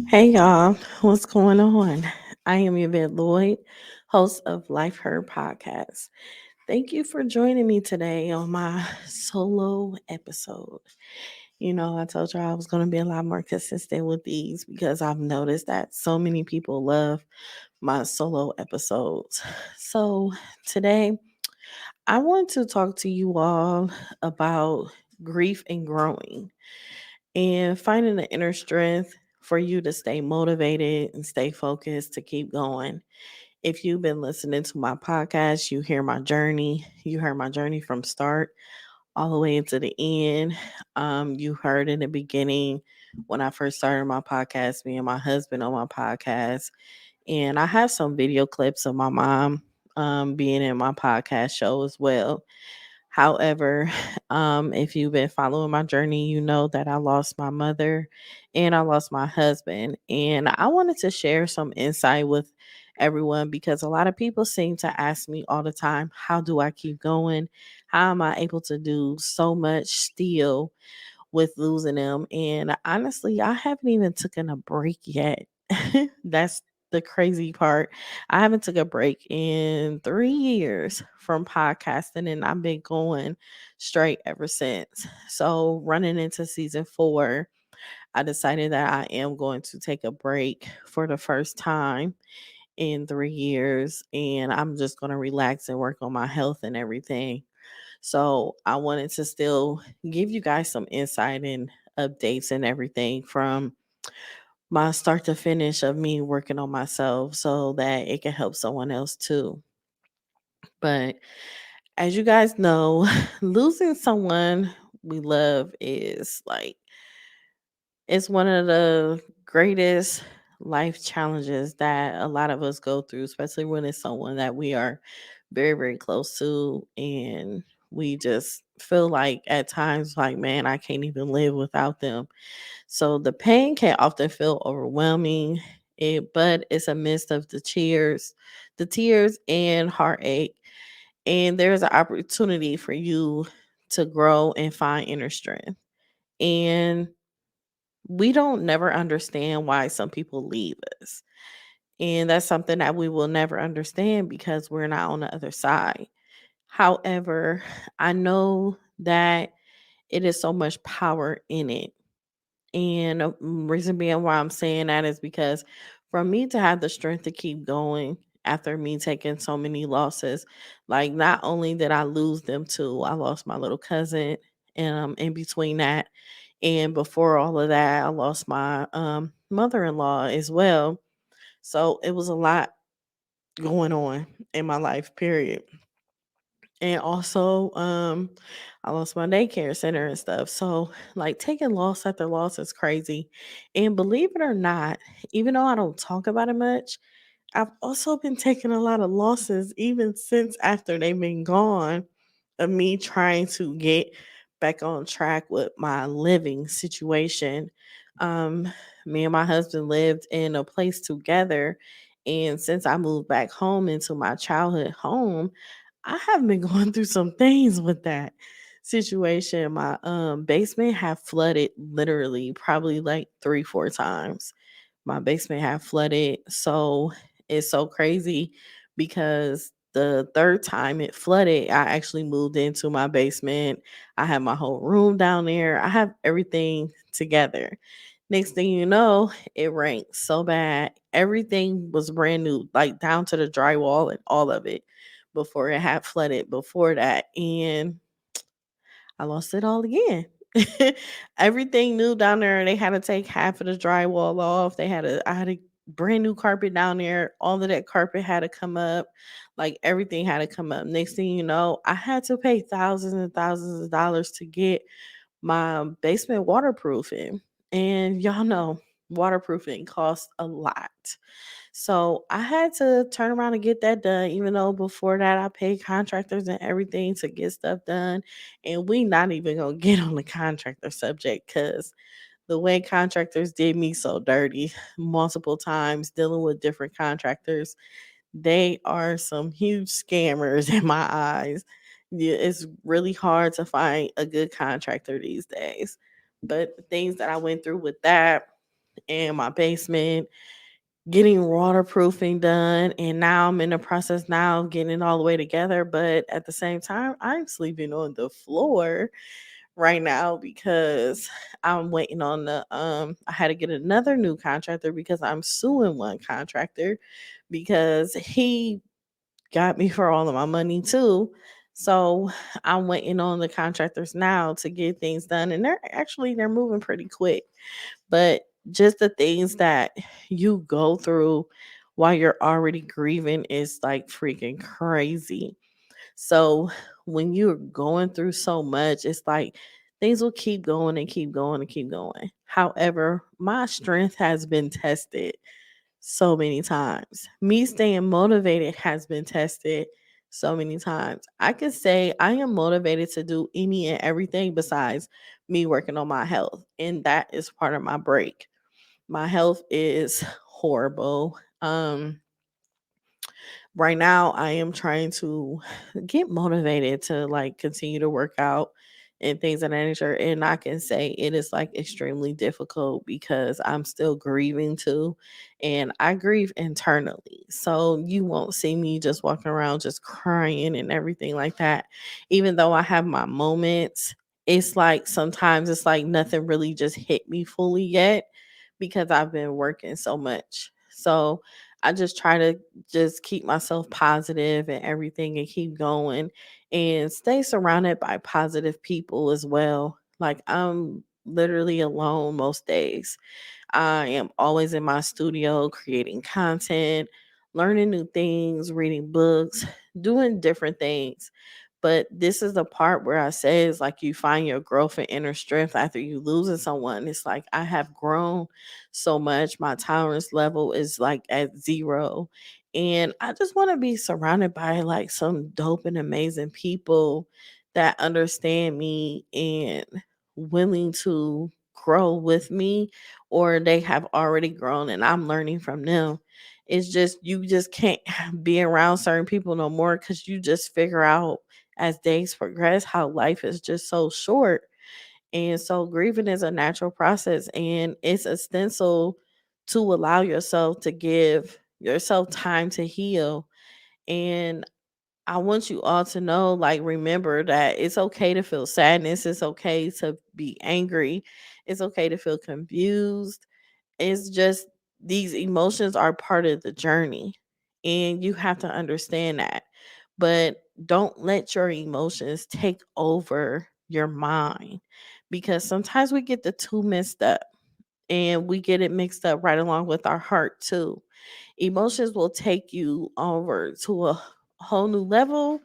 Hey y'all, what's going on? I am Yvette Lloyd, host of Life Her podcast. Thank you for joining me today on my solo episode. I told you I was going to be a lot more consistent with these because I've noticed that so many people love my solo episodes. So today, I want to talk to you all about grief and growing and finding the inner strength for you to stay motivated and stay focused to keep going. If you've been listening to my podcast, you hear my journey. You heard my journey from start all the way into the end. You heard in the beginning when I first started my podcast, me and my husband on my podcast. And I have some video clips of my mom being in my podcast show as well. However, if you've been following my journey, you know that I lost my mother and I lost my husband. And I wanted to share some insight with everyone because a lot of people seem to ask me all the time, how do I keep going? How am I able to do so much still with losing them? And honestly, I haven't even taken a break yet. That's the crazy part. I haven't took a break in 3 years from podcasting, and I've been going straight ever since. So running into season 4, I decided that I am going to take a break for the first time in 3 years, and I'm just going to relax and work on my health and everything. So I wanted to still give you guys some insight and updates and everything from my start to finish of me working on myself so that it can help someone else too. But as you guys know, losing someone we love is like it's one of the greatest life challenges that a lot of us go through, especially when it's someone that we are very, very close to. And we just feel like at times, like, man, I can't even live without them. So the pain can often feel overwhelming, but it's a mist of the tears and heartache. And there's an opportunity for you to grow and find inner strength. And we don't never understand why some people leave us. And that's something that we will never understand because we're not on the other side. However, I know that it is so much power in it. And reason being why I'm saying that is because for me to have the strength to keep going after me taking so many losses, like not only did I lose them too, I lost my little cousin in between that. And before all of that, I lost my mother in law as well. So it was a lot going on in my life, period. And also, I lost my daycare center and stuff. So, like, taking loss after loss is crazy. And believe it or not, even though I don't talk about it much, I've also been taking a lot of losses even since after they've been gone of me trying to get back on track with my living situation. Um, Me and my husband lived in a place together. And since I moved back home into my childhood home, I have been going through some things with that situation. My basement have flooded literally probably like 3-4 times. My basement had flooded. So it's so crazy because the third time it flooded, I actually moved into my basement. I have my whole room down there. I have everything together. Next thing you know, it rained so bad. Everything was brand new, like down to the drywall and all of it before it had flooded before that. And I lost it all again. Everything new down there. They had to take half of the drywall off. I had a brand new carpet down there. All of that carpet had to come up. Like everything had to come up. Next thing you know, I had to pay thousands and thousands of dollars to get my basement waterproofing. And y'all know waterproofing costs a lot. So I had to turn around and get that done, even though before that I paid contractors and everything to get stuff done. And we not even gonna get on the contractor subject because the way contractors did me so dirty multiple times dealing with different contractors, they are some huge scammers in my eyes. Yeah, it's really hard to find a good contractor these days. But the things that I went through with that, in my basement, getting waterproofing done, and now I'm in the process now of getting it all the way together. But at the same time, I'm sleeping on the floor right now because I'm waiting on the I had to get another new contractor because I'm suing one contractor because he got me for all of my money too. So I'm waiting on the contractors now to get things done, and they're moving pretty quick. But just the things that you go through while you're already grieving is like freaking crazy. So when you're going through so much, it's like things will keep going and keep going and keep going. However, my strength has been tested so many times. Me staying motivated has been tested so many times. I could say I am motivated to do any and everything besides me working on my health, and that is part of my break. My health is horrible. Right now I am trying to get motivated to like continue to work out and things of that nature. And I can say it is like extremely difficult because I'm still grieving too. And I grieve internally. So you won't see me just walking around just crying and everything like that. Even though I have my moments, it's like sometimes it's like nothing really just hit me fully yet because I've been working so much. So I just try to just keep myself positive and everything and keep going and stay surrounded by positive people as well. Like I'm literally alone most days. I am always in my studio creating content, learning new things, reading books, doing different things. But this is the part where I say it's like you find your growth and inner strength after you losing someone. It's like I have grown so much. My tolerance level is like at zero. And I just want to be surrounded by like some dope and amazing people that understand me and willing to grow with me, or they have already grown and I'm learning from them. It's just you just can't be around certain people no more because you just figure out as days progress how life is just so short. And so grieving is a natural process and it's essential to allow yourself to give yourself time to heal. And I want you all to know, like, remember that it's okay to feel sadness. It's okay to be angry. It's okay to feel confused. It's just these emotions are part of the journey. And you have to understand that. But don't let your emotions take over your mind because sometimes we get the two mixed up and we get it mixed up right along with our heart too. Emotions will take you over to a whole new level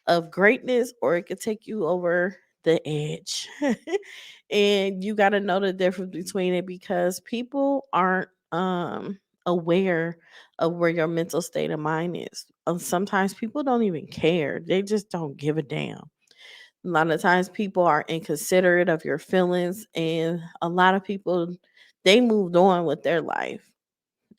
of greatness, or it could take you over the edge. And you got to know the difference between it because people aren't aware of where your mental state of mind is. Sometimes people don't even care. They just don't give a damn. A lot of times people are inconsiderate of your feelings, and a lot of people they moved on with their life.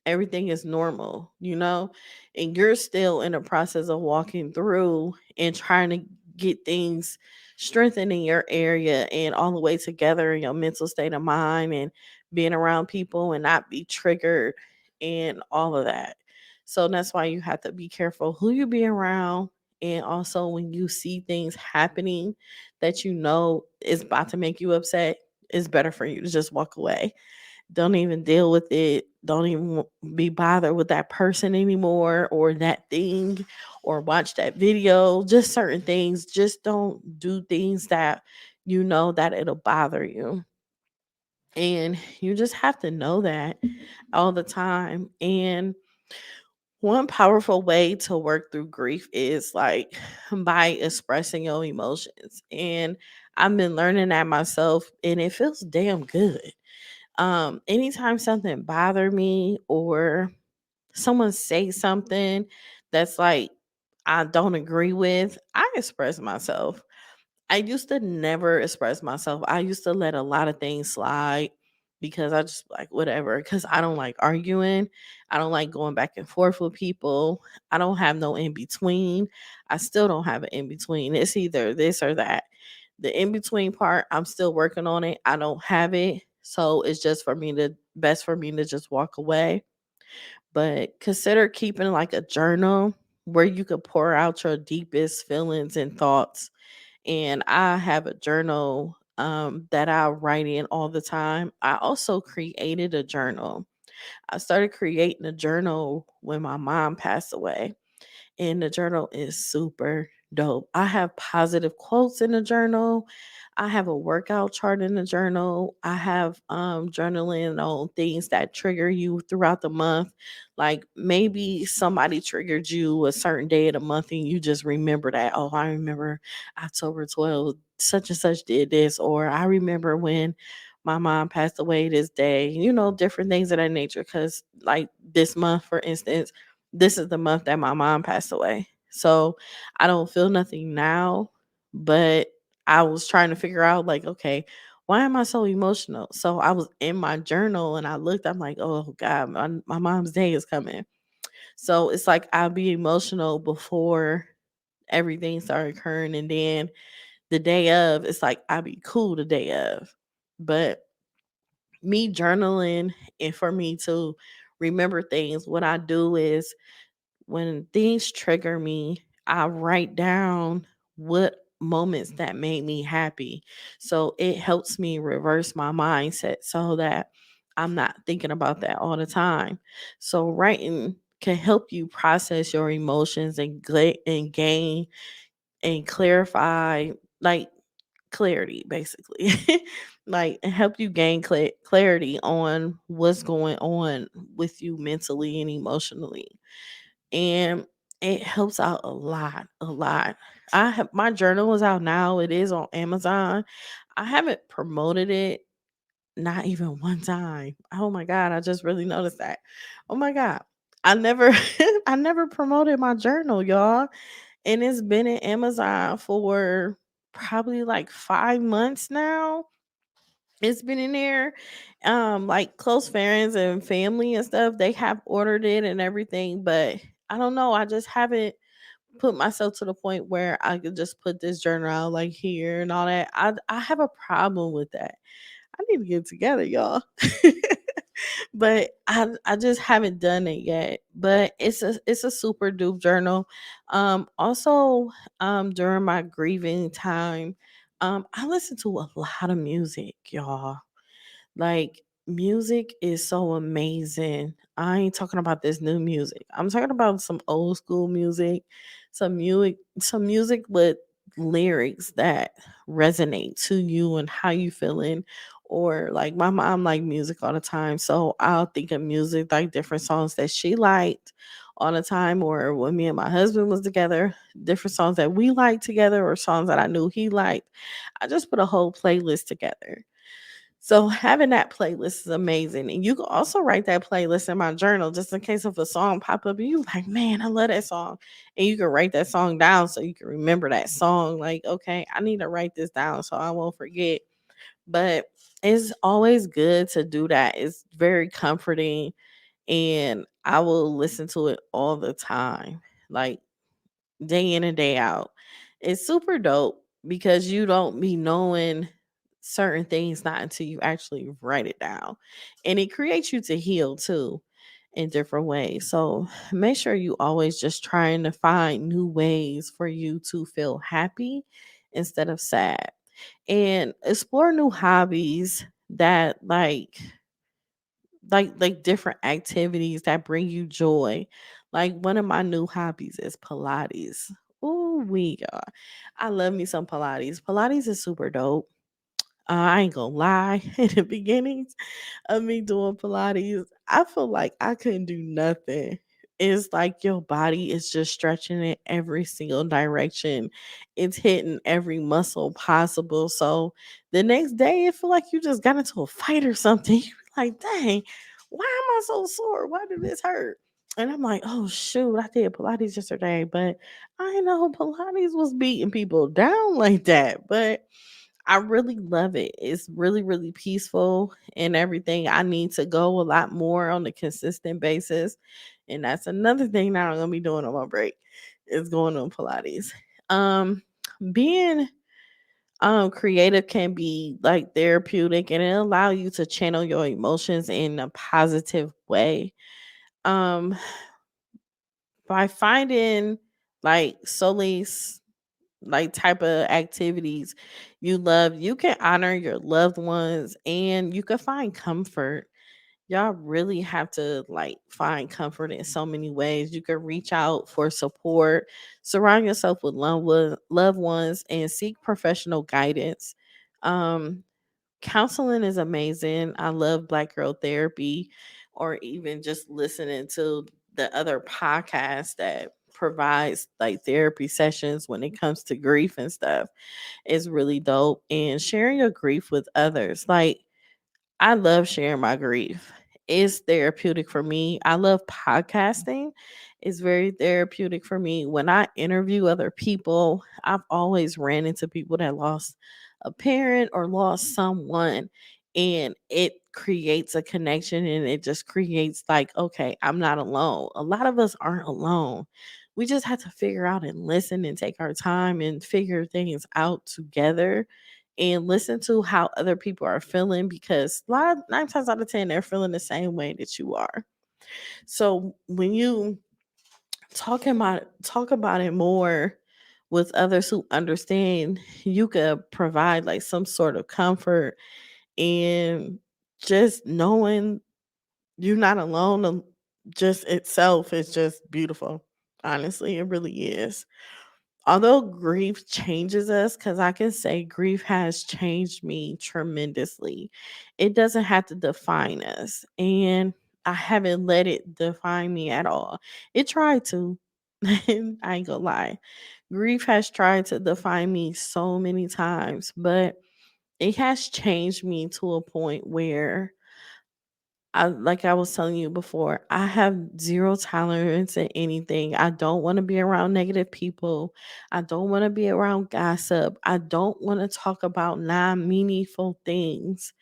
Everything is normal, and you're still in the process of walking through and trying to get things strengthened in your area and all the way together in your mental state of mind and being around people and not be triggered and all of that. So that's why you have to be careful who you be around. And also, when you see things happening that you know is about to make you upset, it's better for you to just walk away. Don't even deal with it. Don't even be bothered with that person anymore or that thing or watch that video. Just certain things. Just don't do things that you know that it'll bother you. And you just have to know that all the time. And one powerful way to work through grief is like by expressing your emotions. And I've been learning that myself and it feels damn good. Anytime something bother me or someone say something that's like I don't agree with, I express myself. I used to never express myself. I used to let a lot of things slide because I just like whatever because I don't like arguing. I don't like going back and forth with people. I don't have no in between. I still don't have an in between. It's either this or that. The in between part, I'm still working on it. I don't have it. So it's just for me to best for me to just walk away. But consider keeping like a journal where you could pour out your deepest feelings and thoughts. And I have a journal that I write in all the time. I also created a journal. I started creating a journal when my mom passed away, and the journal is super dope. I have positive quotes in the journal. I have a workout chart in the journal. I have journaling on things that trigger you throughout the month. Like maybe somebody triggered you a certain day of the month and you just remember that. Oh, I remember October 12th, such and such did this, or I remember when my mom passed away this day, different things of that nature. Cause like this month, for instance, this is the month that my mom passed away. So I don't feel nothing now, but I was trying to figure out, like, okay, why am I so emotional? So I was in my journal and I looked, I'm like, oh God, my mom's day is coming. So it's like I'll be emotional before everything started occurring. And then the day of, it's like I'll be cool the day of. But me journaling and for me to remember things, what I do is when things trigger me, I write down what moments that made me happy. So it helps me reverse my mindset so that I'm not thinking about that all the time. So writing can help you process your emotions and gain and clarify, like, clarity basically. Like and help you gain clarity on what's going on with you mentally and emotionally, and it helps out a lot, a lot. I have my journal is out now. It is on Amazon. I haven't promoted it, not even one time. Oh my god, I just really noticed that. Oh my god. I never I never promoted my journal, y'all. And it's been in Amazon for probably like 5 months now. It's been in there. Like close friends and family and stuff, they have ordered it and everything, but I don't know. I just haven't put myself to the point where I could just put this journal out like here and all that. I have a problem with that. I need to get together, y'all. But I just haven't done it yet. But it's a super dupe journal. Also during my grieving time, I listen to a lot of music, y'all. Like, music is so amazing. I ain't talking about this new music. I'm talking about some old school music, some music with lyrics that resonate to you and how you feeling. Or like my mom like music all the time. So I'll think of music like different songs that she liked all the time, or when me and my husband was together, different songs that we liked together or songs that I knew he liked. I just put a whole playlist together. So having that playlist is amazing. And you can also write that playlist in my journal just in case if a song pop up and you like, man, I love that song. And you can write that song down so you can remember that song. Like, okay, I need to write this down so I won't forget. But it's always good to do that. It's very comforting and I will listen to it all the time. Like day in and day out. It's super dope because you don't be knowing certain things not until you actually write it down. And it creates you to heal too in different ways. So make sure you always just trying to find new ways for you to feel happy instead of sad. And explore new hobbies that like different activities that bring you joy. Like one of my new hobbies is Pilates. Ooh, I love me some Pilates. Pilates is super dope. I ain't gonna lie. In the beginnings of me doing Pilates, I feel like I couldn't do nothing. It's like your body is just stretching in every single direction. It's hitting every muscle possible. So the next day, it feel like you just got into a fight or something. You be like, dang, why am I so sore? Why did this hurt? And I'm like, oh shoot, I did Pilates yesterday, but I didn't know Pilates was beating people down like that. But I really love it. It's really, really peaceful and everything. I need to go a lot more on a consistent basis. And that's another thing that I'm gonna be doing on my break is going on Pilates. Um being Creative can be like therapeutic, and it allow you to channel your emotions in a positive way. Um, by finding like solace, like type of activities you love, you can honor your loved ones and you can find comfort. Y'all really have to like find comfort in so many ways. You can reach out for support, surround yourself with loved ones, and seek professional guidance. Um, Counseling is amazing. I love Black Girl Therapy, or even just listening to the other podcasts that provides like therapy sessions when it comes to grief and stuff is really dope. And sharing your grief with others, like I love sharing my grief. It's therapeutic for me. I love podcasting. It's very therapeutic for me. When I interview other people, I've always ran into people that lost a parent or lost someone, and it creates a connection and it just creates like, okay, I'm not alone. A lot of us aren't alone. We just have to figure out and listen and take our time and figure things out together and listen to how other people are feeling, because a lot of 9 times out of 10 they're feeling the same way that you are. So when you talk about it more with others who understand, you could provide like some sort of comfort, and just knowing you're not alone, just itself is just beautiful. Honestly, it really is. Although grief changes us, because I can say grief has changed me tremendously, it doesn't have to define us. And I haven't let it define me at all. It tried to. I ain't gonna lie. Grief has tried to define me so many times, but it has changed me to a point where like I was telling you before, I have zero tolerance in anything. I don't want to be around negative people. I don't want to be around gossip. I don't want to talk about non-meaningful things.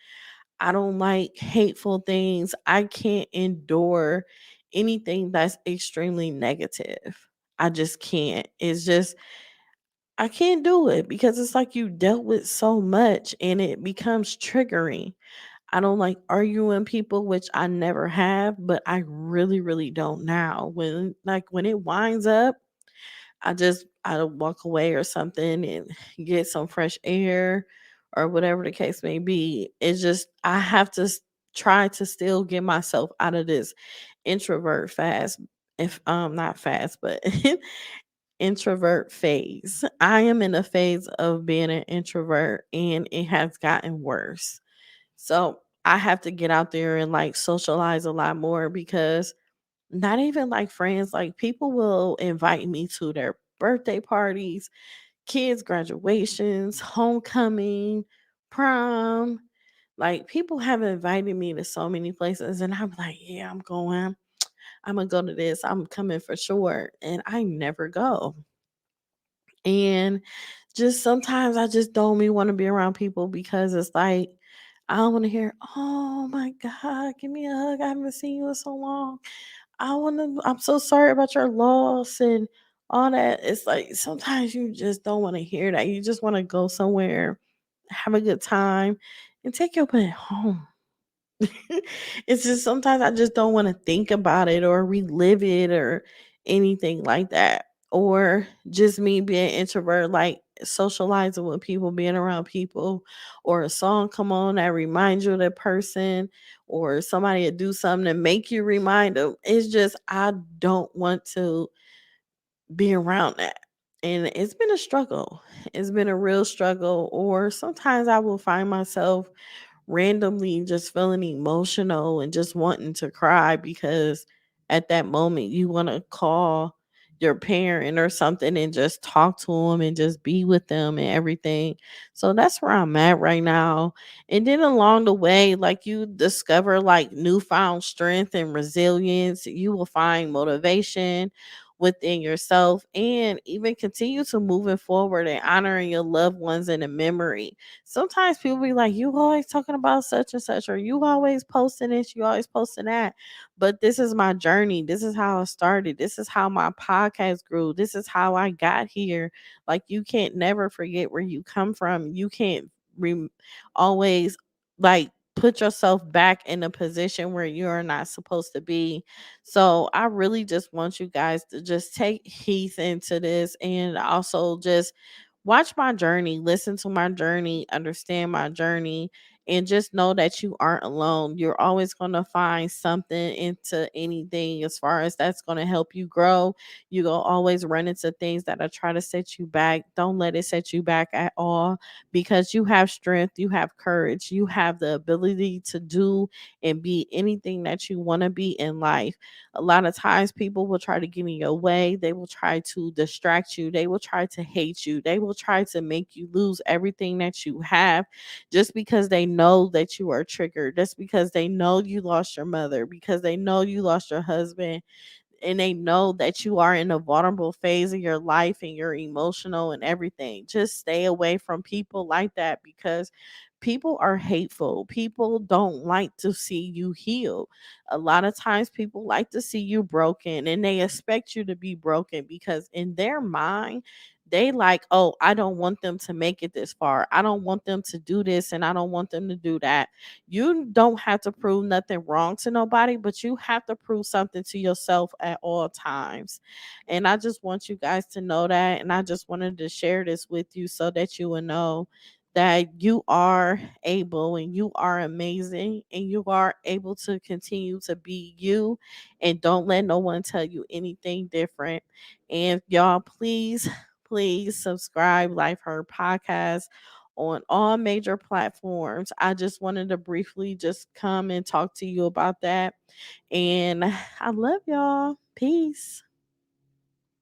I don't like hateful things. I can't endure anything that's extremely negative. I just can't. It's just I can't do it, because it's like you dealt with so much and it becomes triggering. I don't like arguing people, which I never have, but I really, really don't now. When it winds up, I walk away or something and get some fresh air or whatever the case may be. It's just I have to try to still get myself out of this introvert fast, if not fast, but introvert phase. I am in a phase of being an introvert and it has gotten worse. So I have to get out there and like socialize a lot more, because not even like friends, like people will invite me to their birthday parties, kids' graduations, homecoming, prom. Like people have invited me to so many places, and I'm like, yeah, I'm going. I'm gonna go to this. I'm coming for sure. And I never go. And just sometimes I just don't even want to be around people, because it's like I don't want to hear, "Oh my god, give me a hug. I haven't seen you in so long. I'm so sorry about your loss and all that." It's like sometimes you just don't want to hear that. You just want to go somewhere, have a good time, and take your butt home. It's just sometimes I just don't want to think about it or relive it or anything like that. Or just me being introvert, like socializing with people, being around people, or a song come on that reminds you of that person, or somebody to do something to make you remind them. It's just I don't want to be around that. And it's been a struggle. It's been a real struggle. Or sometimes I will find myself randomly just feeling emotional and just wanting to cry, because at that moment you want to call your parent or something and just talk to them and just be with them and everything. So that's where I'm at right now. And then along the way, like you discover like newfound strength and resilience, you will find motivation within yourself, and even continue to moving forward and honoring your loved ones in a memory. Sometimes people be like, you always talking about such and such, or you always posting this, you always posting that. But this is my journey. This is how I started. This is how my podcast grew. This is how I got here. Like, you can't never forget where you come from. You can't always like put yourself back in a position where you're not supposed to be. So I really just want you guys to just take heed into this, and also just watch my journey, listen to my journey, understand my journey, and just know that you aren't alone. You're always going to find something into anything as far as that's going to help you grow. You go always run into things that are trying to set you back. Don't let it set you back at all, because you have strength, you have courage, you have the ability to do and be anything that you want to be in life. A lot of times people will try to get in your way. They will try to distract you. They will try to hate you. They will try to make you lose everything that you have, just because they know that you are triggered, just because they know you lost your mother, because they know you lost your husband, and they know that you are in a vulnerable phase of your life and you're emotional and everything. Just stay away from people like that, because people are hateful. People don't like to see you heal. A lot of times people like to see you broken, and they expect you to be broken, because in their mind, they like, oh, I don't want them to make it this far. I don't want them to do this, and I don't want them to do that. You don't have to prove nothing wrong to nobody, but you have to prove something to yourself at all times. And I just want you guys to know that. And I just wanted to share this with you so that you will know that you are able and you are amazing and you are able to continue to be you, and don't let no one tell you anything different. And y'all, please subscribe Life Her Podcast on all major platforms. I just wanted to briefly just come and talk to you about that. And I love y'all. Peace.